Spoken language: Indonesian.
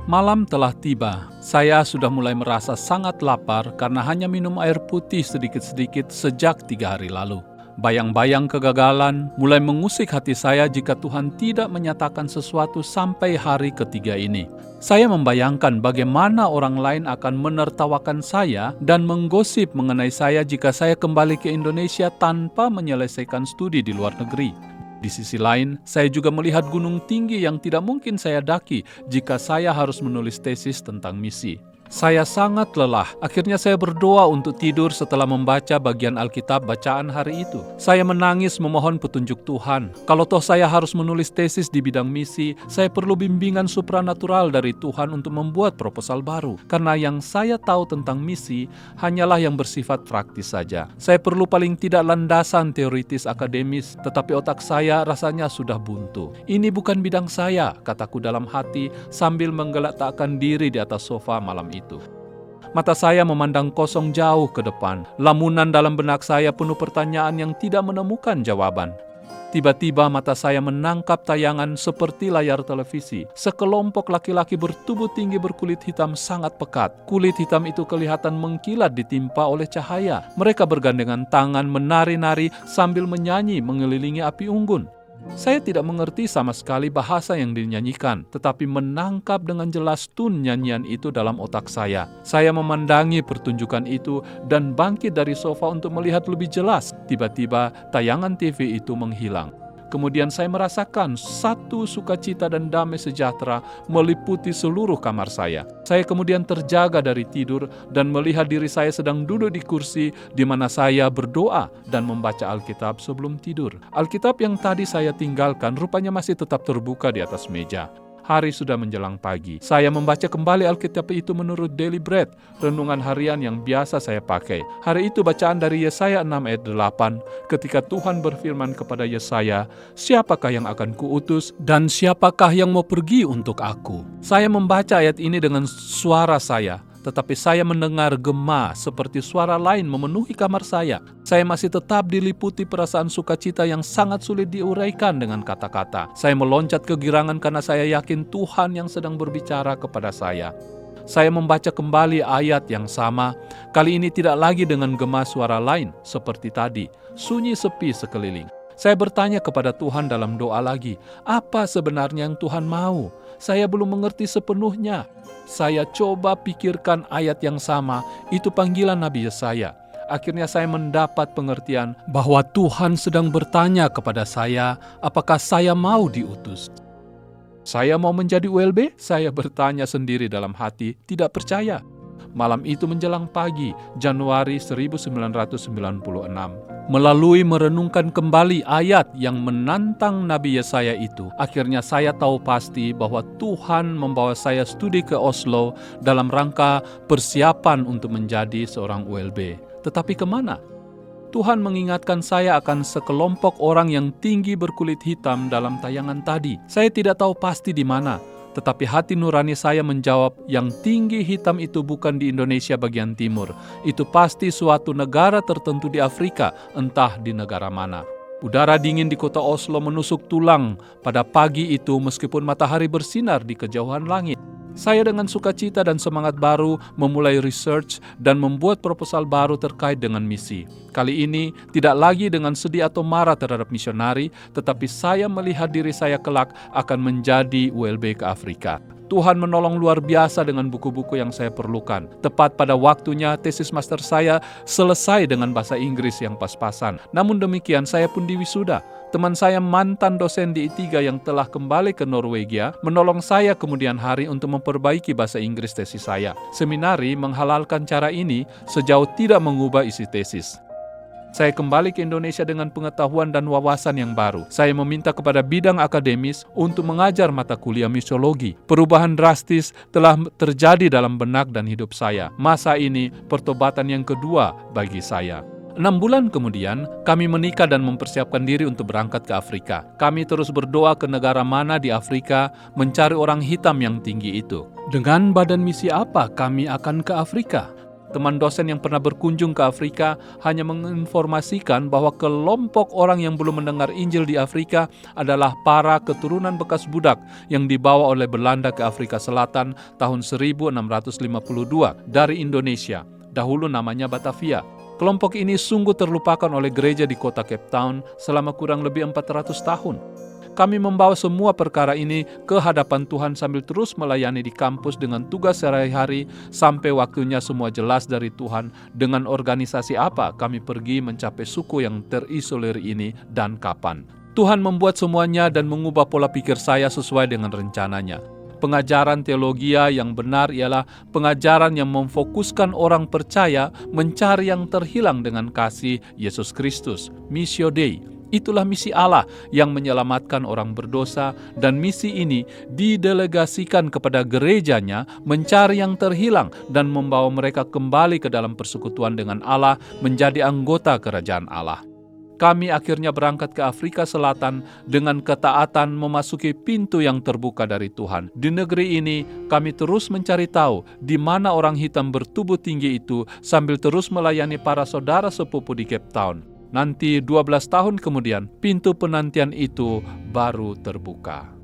Malam telah tiba. Saya sudah mulai merasa sangat lapar karena hanya minum air putih sedikit-sedikit sejak 3 hari lalu. Bayang-bayang kegagalan mulai mengusik hati saya jika Tuhan tidak menyatakan sesuatu sampai hari ketiga ini. Saya membayangkan bagaimana orang lain akan menertawakan saya dan menggosip mengenai saya jika saya kembali ke Indonesia tanpa menyelesaikan studi di luar negeri. Di sisi lain, saya juga melihat gunung tinggi yang tidak mungkin saya daki jika saya harus menulis tesis tentang misi. Saya sangat lelah. Akhirnya saya berdoa untuk tidur setelah membaca bagian Alkitab bacaan hari itu. Saya menangis memohon petunjuk Tuhan. Kalau toh saya harus menulis tesis di bidang misi, saya perlu bimbingan supranatural dari Tuhan untuk membuat proposal baru. Karena yang saya tahu tentang misi hanyalah yang bersifat praktis saja. Saya perlu paling tidak landasan teoritis akademis, tetapi otak saya rasanya sudah buntu. Ini bukan bidang saya, kataku dalam hati sambil menggeletakkan diri di atas sofa malam itu. Mata saya memandang kosong jauh ke depan. Lamunan dalam benak saya penuh pertanyaan yang tidak menemukan jawaban. Tiba-tiba mata saya menangkap tayangan seperti layar televisi. Sekelompok laki-laki bertubuh tinggi berkulit hitam sangat pekat. Kulit hitam itu kelihatan mengkilat ditimpa oleh cahaya. Mereka bergandengan tangan menari-nari sambil menyanyi mengelilingi api unggun. Saya tidak mengerti sama sekali bahasa yang dinyanyikan, tetapi menangkap dengan jelas tun nyanyian itu dalam otak saya. Saya memandangi pertunjukan itu dan bangkit dari sofa untuk melihat lebih jelas. Tiba-tiba tayangan TV itu menghilang. Kemudian saya merasakan satu sukacita dan damai sejahtera meliputi seluruh kamar saya. Saya kemudian terjaga dari tidur dan melihat diri saya sedang duduk di kursi di mana saya berdoa dan membaca Alkitab sebelum tidur. Alkitab yang tadi saya tinggalkan rupanya masih tetap terbuka di atas meja. Hari sudah menjelang pagi. Saya membaca kembali Alkitab itu menurut Daily Bread, renungan harian yang biasa saya pakai. Hari itu bacaan dari Yesaya 6 ayat 8, ketika Tuhan berfirman kepada Yesaya, "Siapakah yang akan kuutus dan siapakah yang mau pergi untuk aku?" Saya membaca ayat ini dengan suara saya, tetapi saya mendengar gema seperti suara lain memenuhi kamar saya. Saya masih tetap diliputi perasaan sukacita yang sangat sulit diuraikan dengan kata-kata. Saya meloncat kegirangan karena saya yakin Tuhan yang sedang berbicara kepada saya. Saya membaca kembali ayat yang sama, kali ini tidak lagi dengan gema suara lain seperti tadi, sunyi sepi sekeliling. Saya bertanya kepada Tuhan dalam doa lagi, apa sebenarnya yang Tuhan mau? Saya belum mengerti sepenuhnya. Saya coba pikirkan ayat yang sama, itu panggilan Nabi Yesaya. Akhirnya saya mendapat pengertian bahwa Tuhan sedang bertanya kepada saya, apakah saya mau diutus? Saya mau menjadi ULB? Saya bertanya sendiri dalam hati, tidak percaya. Malam itu menjelang pagi, Januari 1996. Melalui merenungkan kembali ayat yang menantang Nabi Yesaya itu, akhirnya saya tahu pasti bahwa Tuhan membawa saya studi ke Oslo dalam rangka persiapan untuk menjadi seorang ULB. Tetapi kemana? Tuhan mengingatkan saya akan sekelompok orang yang tinggi berkulit hitam dalam tayangan tadi. Saya tidak tahu pasti di mana. Tetapi hati nurani saya menjawab, yang tinggi hitam itu bukan di Indonesia bagian timur. Itu pasti suatu negara tertentu di Afrika, entah di negara mana. Udara dingin di kota Oslo menusuk tulang pada pagi itu meskipun matahari bersinar di kejauhan langit. Saya dengan sukacita dan semangat baru memulai research dan membuat proposal baru terkait dengan misi. Kali ini tidak lagi dengan sedih atau marah terhadap misionari, tetapi saya melihat diri saya kelak akan menjadi ULB ke Afrika. Tuhan menolong luar biasa dengan buku-buku yang saya perlukan. Tepat pada waktunya tesis master saya selesai dengan bahasa Inggris yang pas-pasan. Namun demikian saya pun diwisuda. Teman saya mantan dosen di I3 yang telah kembali ke Norwegia menolong saya kemudian hari untuk memperbaiki bahasa Inggris tesis saya. Seminari menghalalkan cara ini sejauh tidak mengubah isi tesis. Saya kembali ke Indonesia dengan pengetahuan dan wawasan yang baru. Saya meminta kepada bidang akademis untuk mengajar mata kuliah misiologi. Perubahan drastis telah terjadi dalam benak dan hidup saya. Masa ini pertobatan yang kedua bagi saya. 6 bulan kemudian, kami menikah dan mempersiapkan diri untuk berangkat ke Afrika. Kami terus berdoa ke negara mana di Afrika mencari orang hitam yang tinggi itu. Dengan badan misi apa kami akan ke Afrika? Teman dosen yang pernah berkunjung ke Afrika hanya menginformasikan bahwa kelompok orang yang belum mendengar Injil di Afrika adalah para keturunan bekas budak yang dibawa oleh Belanda ke Afrika Selatan tahun 1652 dari Indonesia, dahulu namanya Batavia. Kelompok ini sungguh terlupakan oleh gereja di kota Cape Town selama kurang lebih 400 tahun. Kami membawa semua perkara ini ke hadapan Tuhan sambil terus melayani di kampus dengan tugas sehari-hari sampai waktunya semua jelas dari Tuhan dengan organisasi apa kami pergi mencapai suku yang terisolir ini dan kapan. Tuhan membuat semuanya dan mengubah pola pikir saya sesuai dengan rencananya. Pengajaran teologia yang benar ialah pengajaran yang memfokuskan orang percaya mencari yang terhilang dengan kasih Yesus Kristus, Missio Dei. Itulah misi Allah yang menyelamatkan orang berdosa, dan misi ini didelegasikan kepada gerejanya mencari yang terhilang dan membawa mereka kembali ke dalam persekutuan dengan Allah menjadi anggota kerajaan Allah. Kami akhirnya berangkat ke Afrika Selatan dengan ketaatan memasuki pintu yang terbuka dari Tuhan. Di negeri ini, kami terus mencari tahu di mana orang hitam bertubuh tinggi itu sambil terus melayani para saudara sepupu di Cape Town. Nanti 12 tahun kemudian, pintu penantian itu baru terbuka.